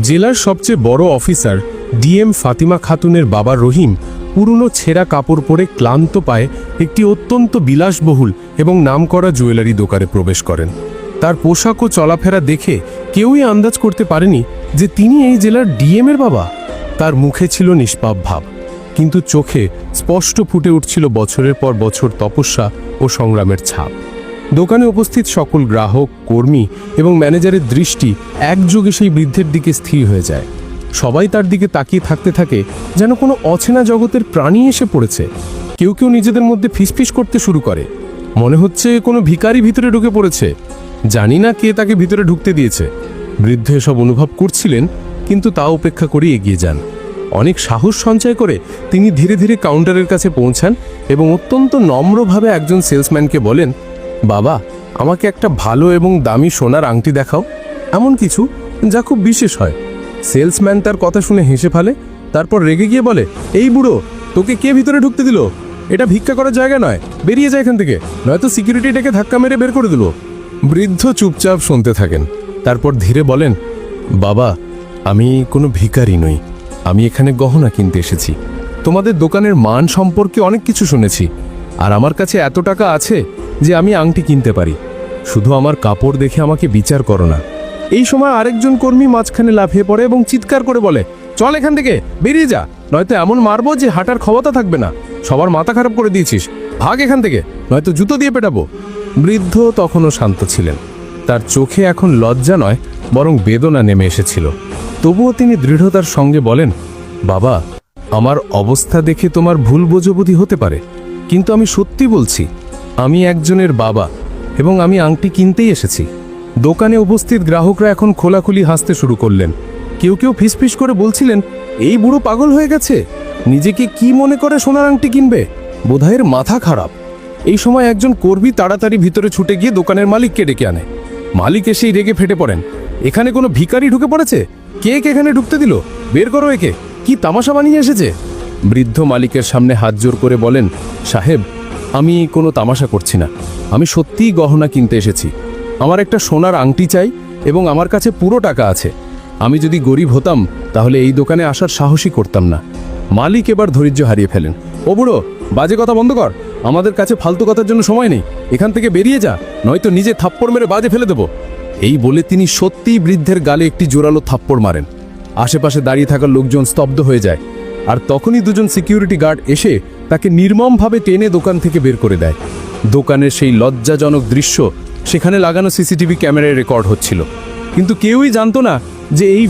জেলার সবচেয়ে বড় অফিসার ডিএম ফাতিমা খাতুনের বাবা রহিম পুরনো ছেঁড়া কাপড় পরে ক্লান্ত পায়ে একটি অত্যন্ত বিলাসবহুল এবং নামকরা জুয়েলারি দোকানে প্রবেশ করেন। তার পোশাক ও চলাফেরা দেখে কেউই আন্দাজ করতে পারেনি যে তিনি এই জেলার ডিএমের বাবা। তার মুখে ছিল নিষ্পাপ ভাব, কিন্তু চোখে স্পষ্ট ফুটে উঠছিল বছরের পর বছর তপস্যা ও সংগ্রামের ছাপ। দোকানে উপস্থিত সকল গ্রাহক, কর্মী এবং ম্যানেজারের দৃষ্টি একযোগে সেই বৃদ্ধের দিকে স্থির হয়ে যায়। সবাই তার দিকে তাকিয়ে থাকতে থাকে যেন কোনো অচেনা জগতের প্রাণী এসে পড়েছে। কেউ কেউ নিজেদের মধ্যে ফিসফিস করতে শুরু করে, মনে হচ্ছে কোনো ভিখারি ভিতরে ঢুকে পড়েছে। জানি না কে তাকে ভিতরে ঢুকতে দিয়েছে। বৃদ্ধ এসব অনুভব করছিলেন, কিন্তু তা উপেক্ষা করে এগিয়ে যান। অনেক সাহস সঞ্চয় করে তিনি ধীরে ধীরে কাউন্টারের কাছে পৌঁছান এবং অত্যন্ত নম্রভাবে একজন সেলসম্যানকে বলেন, বাবা, আমাকে একটা ভালো এবং দামি সোনার আংটি দেখাও, এমন কিছু যা খুব বিশেষ হয়। সেলসম্যান তার কথা শুনে হেসে ফেলে, তারপর রেগে গিয়ে বলে, এই বুড়ো, তোকে কে ভিতরে ঢুকতে দিল? এটা ভিক্ষা করার জায়গা নয়, বেরিয়ে যায় এখান থেকে, নয়তো সিকিউরিটি ডেকে ধাক্কা মেরে বের করে দিল। বৃদ্ধ চুপচাপ শুনতে থাকেন, তারপর ধীরে বলেন, বাবা, আমি কোনো ভিখারি নই, আমি এখানে গহনা কিনতে এসেছি। তোমাদের দোকানের মান সম্পর্কে অনেক কিছু শুনেছি, আর আমার কাছে এত টাকা আছে যে আমি আংটি কিনতে পারি। শুধু আমার কাপড় দেখে আমাকে বিচার করো না। এই সময় আরেকজন কর্মী মাঝখানে লাফিয়ে পড়ে এবং চিৎকার করে বলে, চল এখান থেকে, বেরিয়ে যা, নয়তো এমন মারবো যে হাঁটার ক্ষমতা থাকবে না। সবার মাথা খারাপ করে দিয়েছিস, ভাগ এখান থেকে, নয়তো জুতো দিয়ে পেটাবো। বৃদ্ধ তখনও শান্ত ছিলেন, তার চোখে এখন লজ্জা নয় বরং বেদনা নেমে এসেছিল। তবুও তিনি দৃঢ়তার সঙ্গে বলেন, বাবা, আমার অবস্থা দেখে তোমার ভুল বোঝাবুঝি হতে পারে, কিন্তু আমি সত্যি বলছি, আমি একজনের বাবা এবং আমি আংটি কিনতেই এসেছি। দোকানে উপস্থিত গ্রাহকরা এখন খোলাখুলি হাসতে শুরু করলেন। কেউ কেউ ফিসফিস করে বলছিলেন, এই বুড়ো পাগল হয়ে গেছে, নিজেকে কি মনে করে সোনার আংটি কিনবে, বোধহয় এর মাথা খারাপ। এই সময় একজন কর্মী তাড়াতাড়ি ভিতরে ছুটে গিয়ে দোকানের মালিককে ডেকে আনে। মালিক এসেই রেগে ফেটে পড়েন, এখানে কোনো ভিখারি ঢুকে পড়েছে? কে এখানে ঢুকতে দিল? বের করো একে, কি তামাশা বানিয়ে এসেছে? বৃদ্ধ মালিকের সামনে হাত জোর করে বলেন, সাহেব, আমি কোনো তামাশা করছি না, আমি সত্যিই গহনা কিনতে এসেছি। আমার একটা সোনার আংটি চাই এবং আমার কাছে পুরো টাকা আছে। আমি যদি গরিব হতাম তাহলে এই দোকানে আসার সাহসই করতাম না। মালিক এবার ধৈর্য হারিয়ে ফেলেন। ও বুড়ো, বাজে কথা বন্ধ কর, আমাদের কাছে ফালতু কথার জন্য সময় নেই, এখান থেকে বেরিয়ে যা, নয়তো নিজে থাপ্পড় মেরে বাজে ফেলে দেব। এই বলে তিনি সত্যিই বৃদ্ধের গালে একটি জোরালো থাপ্পড় মারেন। আশেপাশে দাঁড়িয়ে থাকা লোকজন স্তব্ধ হয়ে যায়, আর তখনই দুজন সিকিউরিটি গার্ড এসে তাকে নির্মমভাবে টেনে দোকান থেকে বের করে দেয়। দোকানের সেই লজ্জাজনক দৃশ্য সেখানে লাগানো সিসিটিভি ক্যামেরায় রেকর্ড হচ্ছিল, কিন্তু কেউই জানতো না যে এই